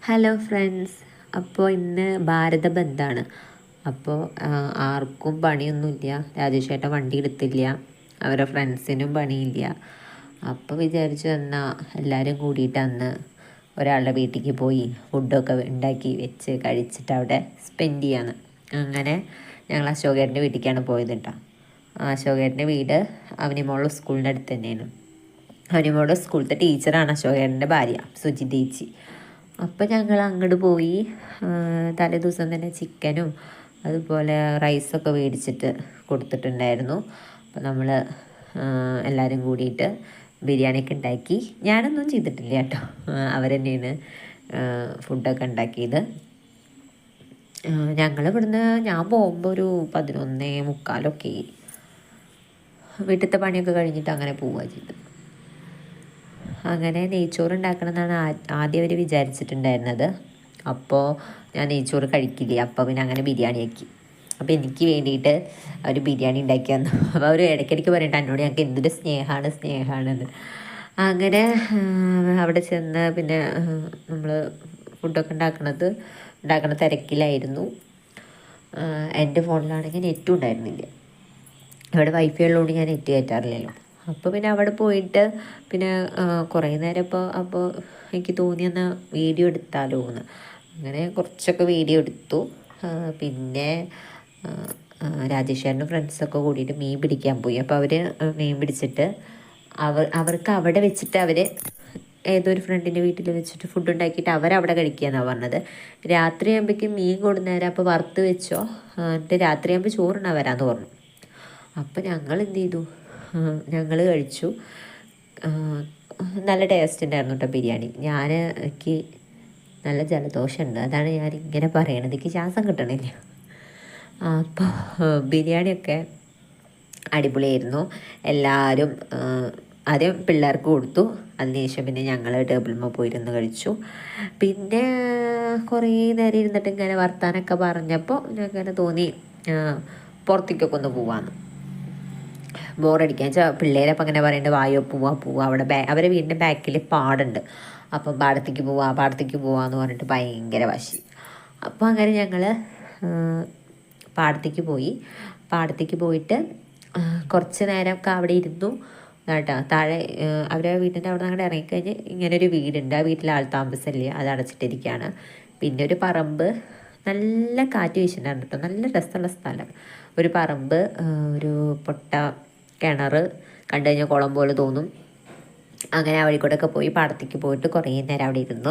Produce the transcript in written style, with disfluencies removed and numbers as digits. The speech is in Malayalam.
Hello friends. അപ്പോൾ ഇന്ന് ഭാരത ബന്ദാണ്. അപ്പോൾ ആർക്കും പണിയൊന്നുമില്ല. രാജേഷേട്ടൻ വണ്ടി എടുത്തില്ല, അവരുടെ ഫ്രണ്ട്സിനും പണിയില്ല. അപ്പോൾ വിചാരിച്ചു എന്നാൽ എല്ലാവരും കൂടിയിട്ട് അന്ന് ഒരാളുടെ വീട്ടിലേക്ക് പോയി ഫുഡൊക്കെ ഉണ്ടാക്കി വെച്ച് കഴിച്ചിട്ട് അവിടെ സ്പെൻഡ് ചെയ്യാന്ന്. അങ്ങനെ ഞങ്ങൾ അശോകേട്ടൻ്റെ വീട്ടിലേക്കാണ് പോയത് കേട്ടോ. അശോകേട്ടൻ്റെ വീട് അവനിമോളുടെ സ്കൂളിൻ്റെ അടുത്ത് തന്നെയാണ്. അവനിമോളുടെ സ്കൂളത്തെ ടീച്ചറാണ് അശോകേട്ടൻ്റെ ഭാര്യ സുജിത ചേച്ചി. അപ്പം ഞങ്ങൾ അങ്ങോട്ട് പോയി. തലേ ദിവസം തന്നെ ചിക്കനും അതുപോലെ റൈസൊക്കെ മേടിച്ചിട്ട് കൊടുത്തിട്ടുണ്ടായിരുന്നു. അപ്പം നമ്മൾ എല്ലാവരും കൂടിയിട്ട് ബിരിയാണിയൊക്കെ ഉണ്ടാക്കി. ഞാനൊന്നും ചെയ്തിട്ടില്ല കേട്ടോ, അവരെന്നെയാണ് ഫുഡൊക്കെ ഉണ്ടാക്കിയത്. ഞങ്ങളിവിടുന്ന് ഞാൻ പോകുമ്പോൾ ഒരു 11:45 വീട്ടിലത്തെ പണിയൊക്കെ കഴിഞ്ഞിട്ട് അങ്ങനെ പോവുക ചെയ്തത്. അങ്ങനെ നെയ്ച്ചോറ് ഉണ്ടാക്കണമെന്നാണ് ആദ്യം അവർ വിചാരിച്ചിട്ടുണ്ടായിരുന്നത്. അപ്പോൾ ഞാൻ നെയ്ച്ചോറ് കഴിക്കില്ല, അപ്പോൾ പിന്നെ അങ്ങനെ ബിരിയാണി ആക്കി. അപ്പോൾ എനിക്ക് വേണ്ടിയിട്ട് അവർ ബിരിയാണി ഉണ്ടാക്കി തന്നു. അപ്പോൾ അവർ ഇടയ്ക്കിടയ്ക്ക് പറയണ്ട എന്നോട് ഞങ്ങൾക്ക് എന്തൊരു സ്നേഹമാണെന്ന്. അങ്ങനെ അവിടെ ചെന്ന് പിന്നെ നമ്മൾ ഫുഡൊക്കെ ഉണ്ടാക്കണ തിരക്കിലായിരുന്നു. എൻ്റെ ഫോണിലാണെങ്കിൽ നെറ്റും ഉണ്ടായിരുന്നില്ല. ഇവിടെ വൈഫൈ ഉള്ളതുകൊണ്ട് ഞാൻ നെറ്റ് കയറ്റാറില്ലല്ലോ. അപ്പോൾ പിന്നെ അവിടെ പോയിട്ട് പിന്നെ കുറേ നേരം അപ്പോൾ എനിക്ക് തോന്നിയെന്നാൽ വീഡിയോ എടുത്താലോ എന്ന് അങ്ങനെ കുറച്ചൊക്കെ വീഡിയോ എടുത്തു. പിന്നെ രാജേഷേട്ടനും ഫ്രണ്ട്സൊക്കെ കൂടിയിട്ട് മീൻ പിടിക്കാൻ പോയി. അപ്പോൾ അവർ മീൻ പിടിച്ചിട്ട് അവർക്ക് അവിടെ വെച്ചിട്ട് അവർ ഏതൊരു ഫ്രണ്ടിൻ്റെ വീട്ടിൽ വെച്ചിട്ട് ഫുഡ് ഉണ്ടാക്കിയിട്ട് അവരവിടെ കഴിക്കുകയെന്നാണ് പറഞ്ഞത്. രാത്രിയാകുമ്പോഴേക്കും മീൻ കൊടുന്നേരം അപ്പോൾ വറുത്ത് വെച്ചോ, എന്നിട്ട് രാത്രിയാകുമ്പോൾ ചോറുണ്ണാൻ വരാമെന്ന് പറഞ്ഞു. അപ്പോൾ ഞങ്ങൾ എന്ത് ചെയ്തു, ഞങ്ങൾ കഴിച്ചു. നല്ല ടേസ്റ്റ് ഉണ്ടായിരുന്നു കേട്ടോ ബിരിയാണി. എനിക്ക് നല്ല ജലദോഷമുണ്ട്, അതാണ് ഞാൻ ഇങ്ങനെ പറയണത്, എനിക്ക് ശ്വാസം കിട്ടണില്ല. അപ്പോൾ ബിരിയാണിയൊക്കെ അടിപൊളിയായിരുന്നു. എല്ലാവരും ആദ്യം പിള്ളേർക്ക് കൊടുത്തു, അതിനുശേഷം പിന്നെ ഞങ്ങൾ ടേബിളിൽ പോയിരുന്ന് കഴിച്ചു. പിന്നെ കുറേ നേരം ഇരുന്നിട്ട് ഇങ്ങനെ വർത്താനൊക്കെ പറഞ്ഞപ്പോൾ ഞങ്ങനെ തോന്നി പുറത്തേക്കൊക്കെ ഒന്ന് പോവാമെന്ന്. ബോറടിക്കാൻ വെച്ചാൽ പിള്ളേരപ്പം അങ്ങനെ പറയുന്നുണ്ട് വായോ പോവാ അവിടെ അവരെ വീടിൻ്റെ ബാക്കിൽ പാടുണ്ട്. അപ്പം പാടത്തേക്ക് പോവാന്ന് പറഞ്ഞിട്ട് ഭയങ്കര വാശി. അപ്പോൾ അങ്ങനെ ഞങ്ങൾ പാടത്തേക്ക് പോയിട്ട് കുറച്ച് നേരമൊക്കെ അവിടെ ഇരുന്നു കേട്ടോ. താഴെ അവരെ വീട്ടിൻ്റെ അവിടെ നിന്ന് അങ്ങോട്ട് ഇറങ്ങിക്കഴിഞ്ഞ് ഇങ്ങനൊരു വീടുണ്ട്. ആ വീട്ടിൽ ആൾ താമസമില്ല, അത് അടച്ചിട്ടിരിക്കുകയാണ്. പിന്നെ ഒരു പറമ്പ്, നല്ല കാറ്റ് വീശുന്നുണ്ടായിരുന്നു കേട്ടോ, നല്ല രസമുള്ള സ്ഥലം. ഒരു പറമ്പ്, ഒരു പൊട്ട കിണർ, കണ്ടു കഴിഞ്ഞാൽ കുളം പോലെ തോന്നും. അങ്ങനെ ആ വഴിക്കൂടെയൊക്കെ പോയി പാടത്തേക്ക് പോയിട്ട് കുറേ നേരം അവിടെ ഇരുന്നു.